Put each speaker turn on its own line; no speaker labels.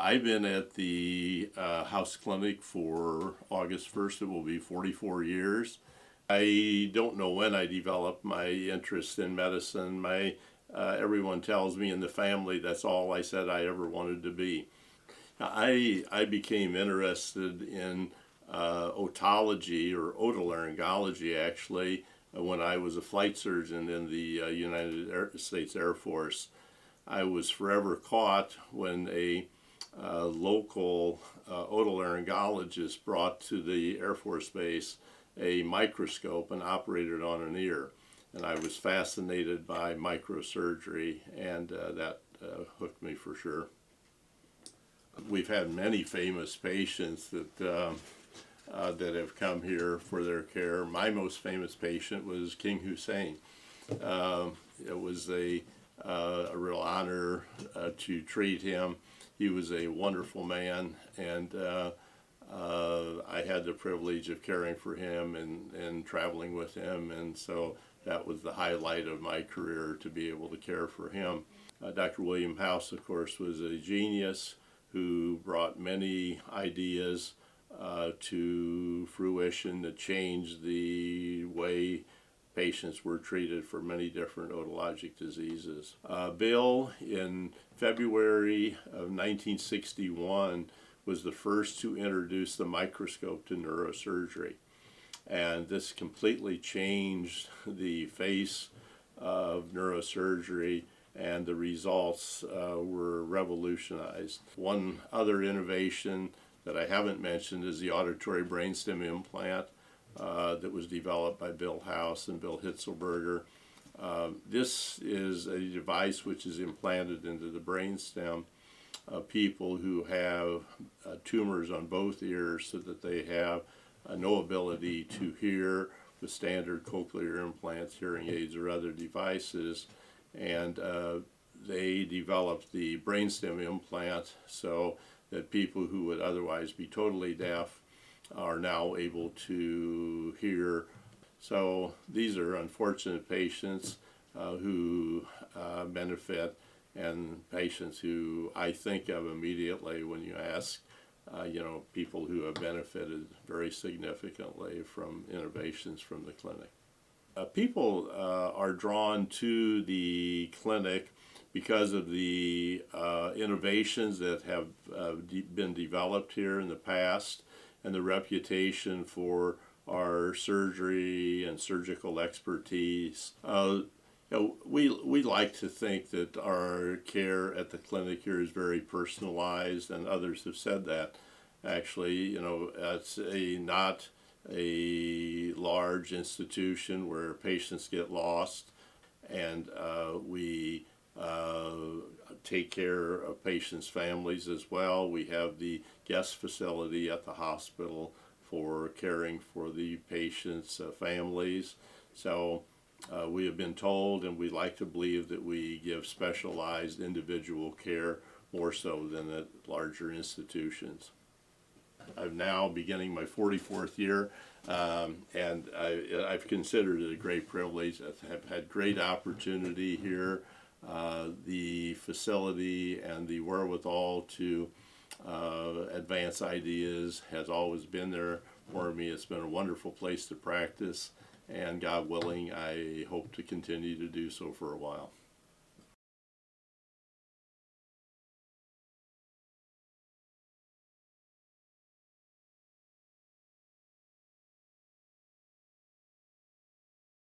I've been at the house clinic for August 1st. It will be 44 years. I don't know when I developed my interest in medicine. Everyone tells me in the family that's all I said I ever wanted to be. I became interested in otology or otolaryngology actually when I was a flight surgeon in the United States Air Force. I was forever caught when a local otolaryngologist brought to the Air Force Base a microscope and operated on an ear. And I was fascinated by microsurgery, and that hooked me for sure. We've had many famous patients that have come here for their care. My most famous patient was King Hussein. It was a real honor to treat him. He was a wonderful man, and I had the privilege of caring for him and traveling with him, and so that was the highlight of my career, to be able to care for him. Dr. William House, of course, was a genius who brought many ideas to fruition that changed the way patients were treated for many different otologic diseases. Bill, in February of 1961, was the first to introduce the microscope to neurosurgery. And this completely changed the face of neurosurgery, and the results were revolutionized. One other innovation that I haven't mentioned is the auditory brainstem implant that was developed by Bill House and Bill Hitzelberger. This is a device which is implanted into the brainstem of people who have tumors on both ears, so that they have no ability to hear with standard cochlear implants, hearing aids, or other devices. And they developed the brainstem implant so that people who would otherwise be totally deaf are now able to hear. So these are unfortunate patients who benefit, and patients who I think of immediately when you ask, people who have benefited very significantly from innovations from the clinic. People are drawn to the clinic because of the innovations that have been developed here in the past, and the reputation for our surgery and surgical expertise. We like to think that our care at the clinic here is very personalized, and others have said that. Actually, it's not a large institution where patients get lost, and we take care of patients' families as well. We have the guest facility at the hospital for caring for the patients' families. So we have been told, and we like to believe, that we give specialized individual care more so than at larger institutions. I'm now beginning my 44th year, and I've considered it a great privilege. I've had great opportunity here. The facility and the wherewithal to advance ideas has always been there for me. It's been a wonderful place to practice, and God willing, I hope to continue to do so for a while.